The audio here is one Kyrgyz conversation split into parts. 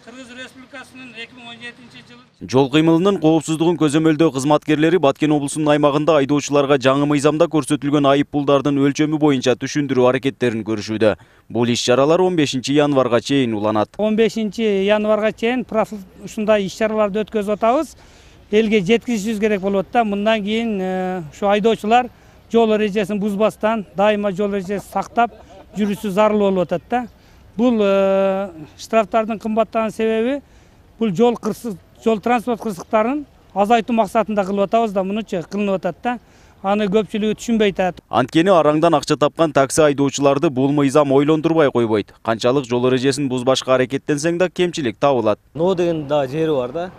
Кыргыз Республикасынын 2017-жылы Жол кыймылынын коопсуздугун көзөмөлдөө кызматкерлери Баткен облусунун аймагында айдоочуларга жаңы мыйзамда көрсөтүлгөн айып пулдардын өлчөмү боюнча түшүндүрүү аракеттерин көрүшүүдө. Бул иш-чаралар 15 январга чейин уланат. 15 январга чейин ушундай иш-чараларды өткөзүп атабыз. Элге жеткизишибиз керек болот да. Мындан кийин ушу айдоочулар жол эрежесин бузбастан дайыма жол эрежесин сактап жүрүүсү зарыл болуп атат да. Бул штрафтардын кымбаттаган себеби бул жол транспорт кырсыктарын азайтуу максатында кылып атабыз да, мунучу кылынып атат да. Аны көпчүлүгү түшүнбөй атат. Анткени араңдан акча тапкан такси айдоочуларды бул мыйзам ойлондурбай койбойт. Канчалык жол эрежесин бузбашка аракеттенсең да кемчилик табылат. Но деген да жери бар да.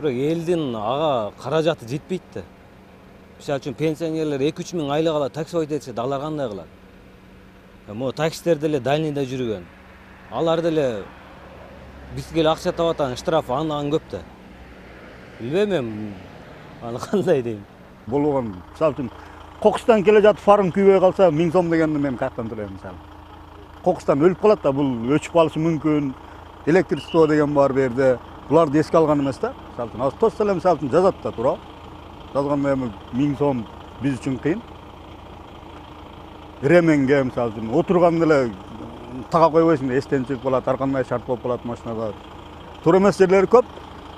Бирок элдин ага каражаты жетпейт да. Мисалы үчүн пенсионерлер 2-3 миң айлык алат, такси ойт этсе, алар кандай кылат? Мо таксилер деле дальныйда жүргөн. Алар деле бизге эле акча таап атат, штраф андан көп да. Билбейм мен аны кандай дейм. Болгон, мисалы үчүн кокустан келе жатып фарым күйбөй калса 1000 сом дегенди мен каяктан төлөйм мисалы. Кокустан өлүп калат да, бул өчүп калышы мүмкүн. Электричество деген бар берде. Буларды эске алган эмес да. Мисалы үчүн аз тосса эле мисалы үчүн жазат да, туура. Жазганда эми 1000 сом биз үчүн кыйын. Ременге мисалы үчүн отурганда эле тага койбойсуң, эстен чыгып калат, ар кандай шарт болуп калат машинада. Туура эмес жерлери көп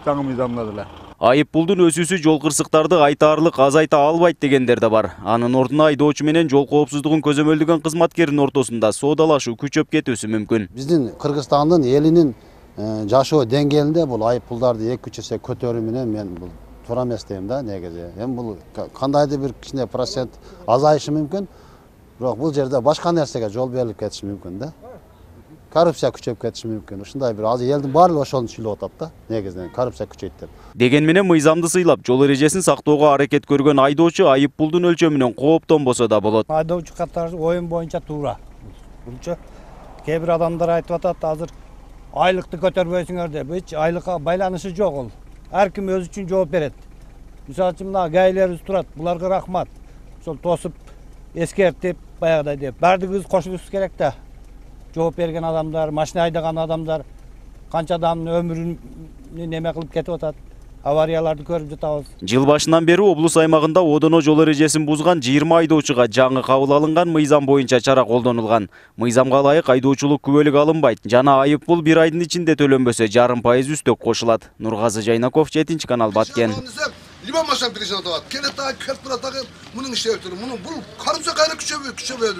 жаңы мыйзамда деле. Айып пулдун өсүүсү жол кырсыктарды айтаарлык азайта албайт дегендер да бар. Анын ордуна айдоочу менен жол коопсуздугун көзөмөлдөгөн кызматкердин ортосунда соодалашуу күчөп кетүүсү мүмкүн. Биздин Кыргызстандын элинин жашоо деңгээлинде бул айып пулдарды 2-3 эсе көтөрүү менен мен бул туура эмес дейм да негизи. Эми бул кандайдыр бир кичине процент азайышы мүмкүн. Бирок бул жерде башка нерсеге жол берилип кетиши мүмкүн да. Коррупция күчөп кетиши мүмкүн. Ушундай бир азыр элдин баары ошону сүйлөп атат да. Негизинен коррупция күчөйт деп. Деген менен мыйзамды сыйлап, жол эрежесин сактоого аракет көргөн айдоочу айып пулдун өлчөмүнөн кооптонбосо да болот. Айдоочу катары оюн боюнча туура. Булчу кээ бир адамдар айтып атат, азыр айлыкты көтөрбөйсүңөр деп. Эч айлыкка байланышы жок ол. Ар ким өзү үчүн жооп берет. Мисалы үчүн мына гаилерибиз турат. Буларга рахмат. Ошол тосуп, эскертип, баягыдай деп. Бардыгыбыз кошулушубуз керек да. Жооп берген адамдар, машина айдаган адамдар канча адамдын өмүрүн неме кылып кетип атат. Аварияларды көрүп жатабыз. Жыл башынан бери облус аймагында одоно жол эрежесин бузган 20 айдоочуга жаңы кабыл алынган мыйзам боюнча чара колдонулган. Мыйзамга ылайык айдоочулук күбөлүк алынбайт. Жана айып пул 1 айдын ичинде төлөнбөсө 0,5% үстөк кошулат. Нургазы Жайнаков, 7-канал, Баткен. Либо машина пересадат. Келет так, келип турат так. Мунун иштеп туруп, мунун бул коррупция кайра күчөбөйт.